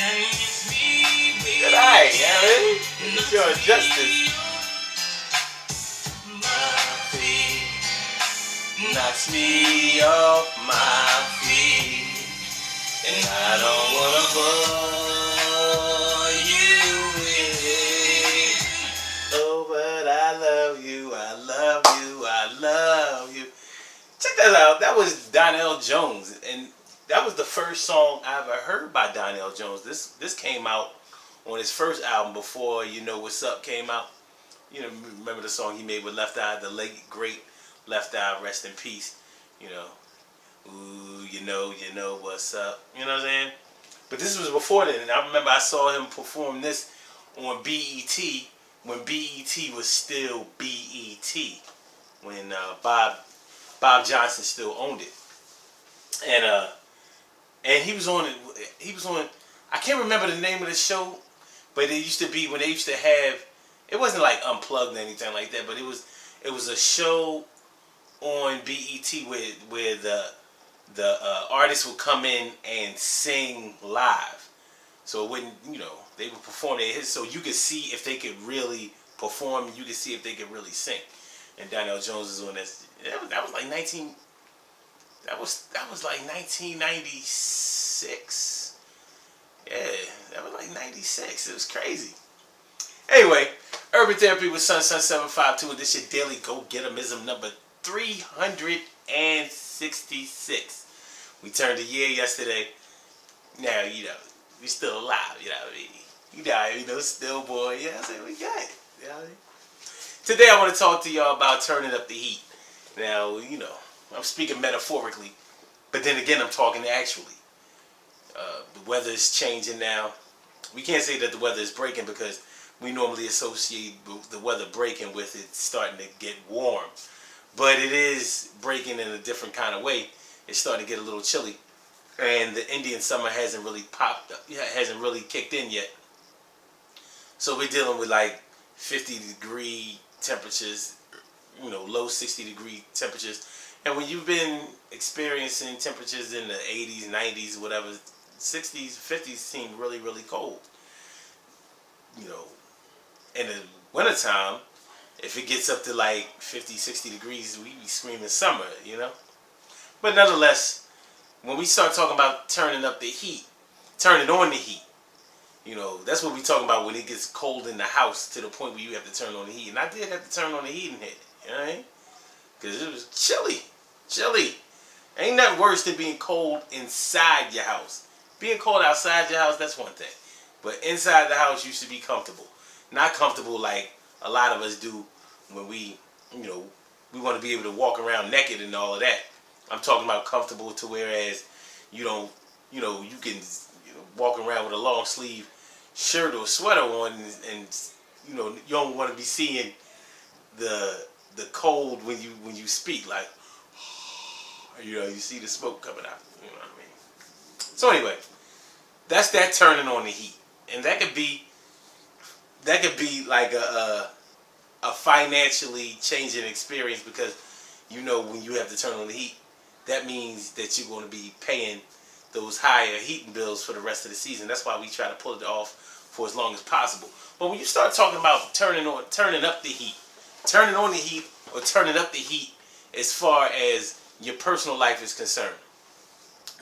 Good eye, Aaron. It's your justice. Knocks me off my feet, and I don't wanna bore you with it. Oh, but I love you, I love you, I love you. Check that out. That was Donell Jones, and that was the first song I ever heard by Donell Jones. This came out on his first album before You Know What's Up came out. You know, remember the song he made with Left Eye, the late great Left Eye, rest in peace. You know, ooh, you know what's up. You know what I'm saying? But this was before then, and I remember I saw him perform this on BET when BET was still BET, when Bob Johnson still owned it, and he was on it. He was on. I can't remember the name of the show, but it used to be when they used to have. It wasn't like Unplugged or anything like that, but it was a show on BET where the artists would come in and sing live. So when they would perform their hits, so you could see if they could really perform. You could see if they could really sing. And Donell Jones is on this. That was like 19. That was like 1996. Yeah, that was like 96. It was crazy. Anyway, Urban Therapy with Sun 752, and this your daily go getism number 366. We turned a year yesterday. Now, we still alive, you know what I mean? Still boy, you know what I'm saying? We got it, you know what I mean? Today I want to talk to y'all about turning up the heat. Now, I'm speaking metaphorically, but then again, I'm talking actually. The weather is changing now. We can't say that the weather is breaking because we normally associate the weather breaking with it starting to get warm. But it is breaking in a different kind of way. It's starting to get a little chilly. And the Indian summer hasn't really popped up, hasn't really kicked in yet. So we're dealing with like 50-degree temperatures, low 60-degree temperatures. And when you've been experiencing temperatures in the 80s, 90s, whatever, 60s, 50s seem really, really cold. In the wintertime, if it gets up to like 50, 60 degrees, we be screaming summer, But nonetheless, when we start talking about turning up the heat, turning on the heat, that's what we talking about when it gets cold in the house to the point where you have to turn on the heat. And I did have to turn on the heat in here, you know what I mean? Because it was chilly. Ain't nothing worse than being cold inside your house. Being cold outside your house, that's one thing. But inside the house, you should be comfortable. Not comfortable like a lot of us do when we want to be able to walk around naked and all of that. I'm talking about comfortable to whereas you don't, you can walk around with a long sleeve shirt or sweater on and you don't want to be seeing the cold when you speak, like you see the smoke coming out. You know what I mean? So anyway, that's that turning on the heat, and that could be like a financially changing experience because when you have to turn on the heat, that means that you're going to be paying those higher heating bills for the rest of the season. That's why we try to pull it off for as long as possible. But when you start talking about turning up the heat, turning on the heat or turning up the heat as far as your personal life is concerned,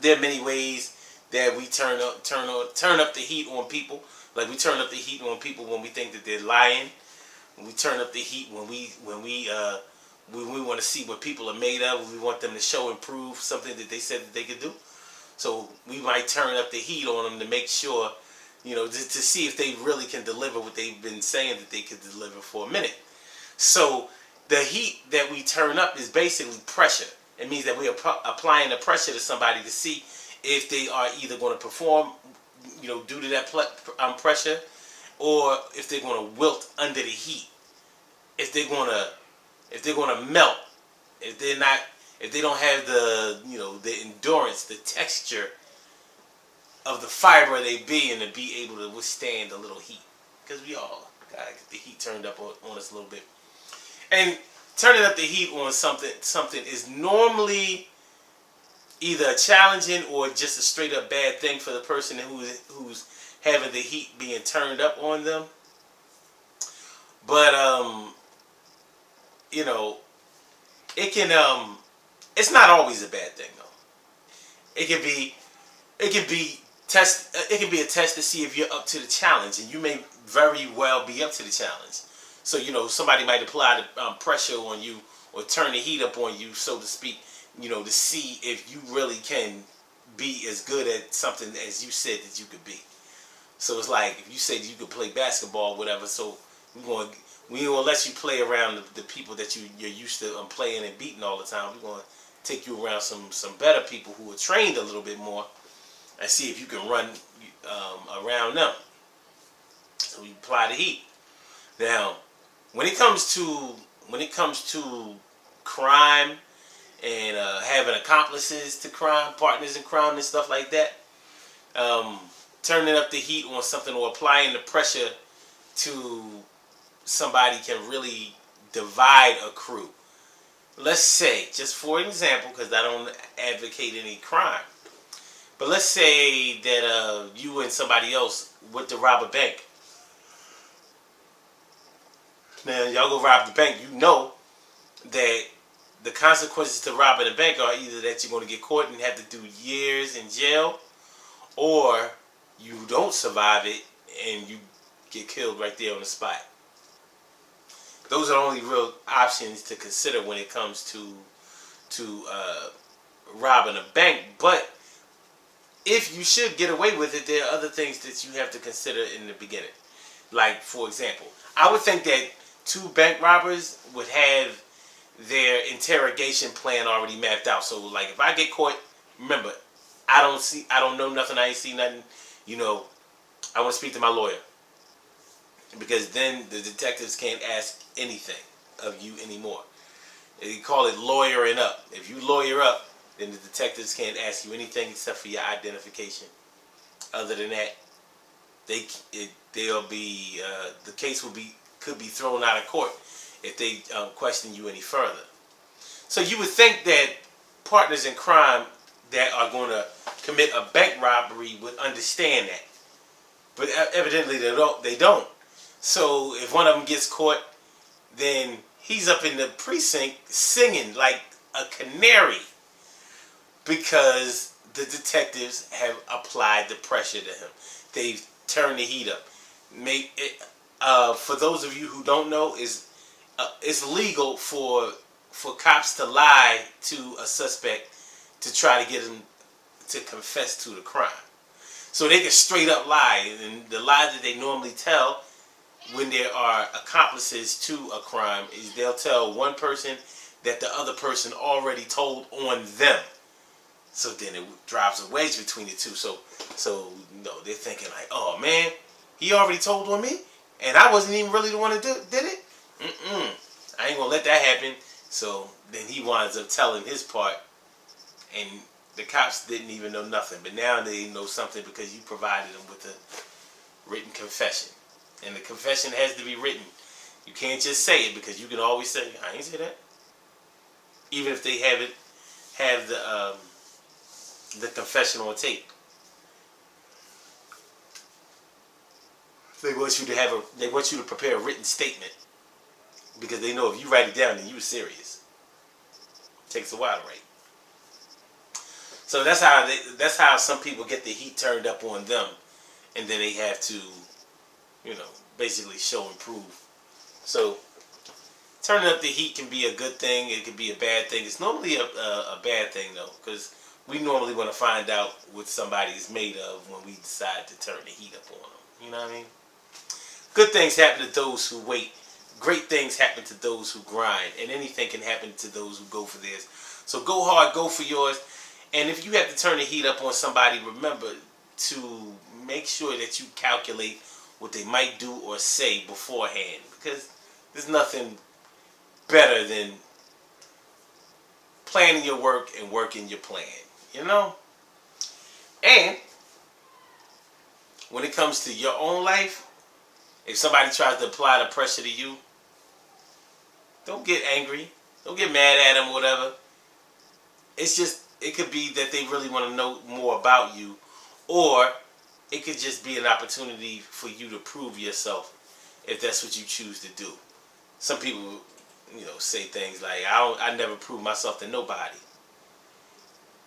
there are many ways that we turn up the heat on people. Like we turn up the heat on people when we think that they're lying. We turn up the heat when we want to see what people are made of. We want them to show and prove something that they said that they could do. So we might turn up the heat on them to make sure, to see if they really can deliver what they've been saying that they could deliver for a minute. So the heat that we turn up is basically pressure. It means that we are applying the pressure to somebody to see if they are either going to perform, due to that pressure, or if they're going to wilt under the heat. If they're going to melt. If they don't have the the endurance, the texture of the fiber they be, and to be able to withstand a little heat, because we all gotta get the heat turned up on us a little bit. And turning up the heat on something is normally either challenging or just a straight up bad thing for the person who's having the heat being turned up on them. But you know, it can it's not always a bad thing though. It can be it can be it can be a test to see if you're up to the challenge, and you may very well be up to the challenge. So somebody might apply the pressure on you or turn the heat up on you, so to speak. To see if you really can be as good at something as you said that you could be. So it's like if you said you could play basketball, whatever. So we gonna let you play around the people that you're used to playing and beating all the time. We're gonna take you around some better people who are trained a little bit more, and see if you can run around them. So we apply the heat. Now, when it comes to crime and having accomplices to crime, partners in crime, and stuff like that, turning up the heat on something or applying the pressure to somebody can really divide a crew. Let's say, just for example, because I don't advocate any crime, but let's say that you and somebody else went to rob a bank. Now, y'all go rob the bank, you know that the consequences to robbing a bank are either that you're going to get caught and have to do years in jail, or you don't survive it and you get killed right there on the spot. Those are the only real options to consider when it comes to robbing a bank. But if you should get away with it, there are other things that you have to consider in the beginning. Like, for example, I would think that 2 bank robbers would have their interrogation plan already mapped out. So, like, if I get caught, remember, I don't know nothing, I ain't see nothing. I want to speak to my lawyer, because then the detectives can't ask anything of you anymore. They call it lawyering up. If you lawyer up, then the detectives can't ask you anything except for your identification. Other than that, the case could be thrown out of court if they question you any further. So you would think that partners in crime that are going to commit a bank robbery would understand that, but evidently they don't. So if one of them gets caught, then he's up in the precinct singing like a canary, because the detectives have applied the pressure to him. They've turned the heat up. For those of you who don't know, it's legal for cops to lie to a suspect to try to get him to confess to the crime. So they can straight up lie, and the lie that they normally tell when there are accomplices to a crime is they'll tell one person that the other person already told on them. So then it drives a wedge between the two. So they're thinking like, oh man, he already told on me, and I wasn't even really the one that did it. I ain't gonna let that happen. So then he winds up telling his part, and the cops didn't even know nothing. But now they know something because you provided them with a written confession. And the confession has to be written. You can't just say it, because you can always say, I ain't say that. Even if they have the confession on tape. They want you to prepare a written statement, because they know if you write it down, then you're serious. It takes a while to write. So that's how some people get the heat turned up on them, and then they have to, basically show and prove. So turning up the heat can be a good thing. It can be a bad thing. It's normally a bad thing though, because we normally want to find out what somebody is made of when we decide to turn the heat up on them. You know what I mean? Good things happen to those who wait. Great things happen to those who grind. And anything can happen to those who go for theirs. So go hard, go for yours. And if you have to turn the heat up on somebody, remember to make sure that you calculate what they might do or say beforehand. Because there's nothing better than planning your work and working your plan. And when it comes to your own life, if somebody tries to apply the pressure to you, don't get angry. Don't get mad at them or whatever. It's just, it could be that they really want to know more about you, or it could just be an opportunity for you to prove yourself if that's what you choose to do. Some people, say things like, I never prove myself to nobody.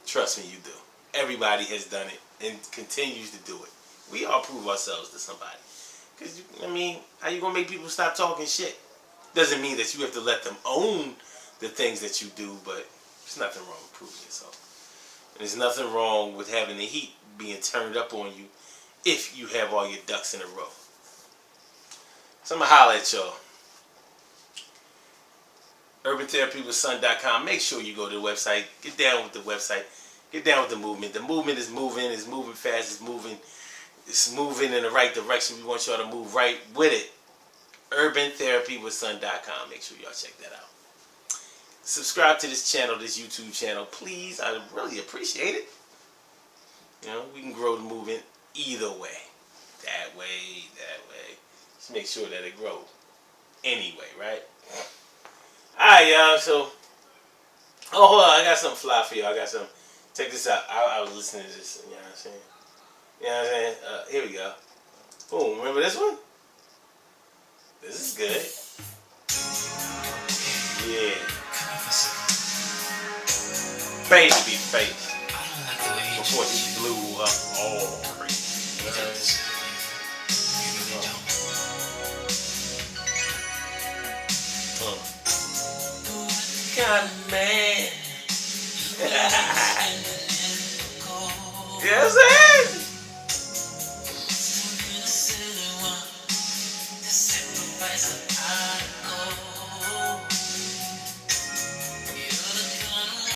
Trust me, you do. Everybody has done it and continues to do it. We all prove ourselves to somebody. Because, how you going to make people stop talking shit? Doesn't mean that you have to let them own the things that you do, but there's nothing wrong with proving yourself. And there's nothing wrong with having the heat being turned up on you if you have all your ducks in a row. So I'm going to holler at y'all. UrbanTherapyWithSon.com. Make sure you go to the website. Get down with the website. Get down with the movement. The movement is moving. It's moving fast. It's moving in the right direction. We want y'all to move right with it. UrbanTherapyWithSon.com. Make sure y'all check that out. Subscribe to this channel, this YouTube channel, please. I really appreciate it. We can grow the movement either way. That way. Just make sure that it grows. Anyway, right? Alright, y'all. So, hold on. I got something fly for y'all. Check this out. I was listening to this. You know what I'm saying? Here we go. Boom. Remember this one? This is good. Yeah. Babyface. Before he blew up all crazy. Kind of man. Yes, it.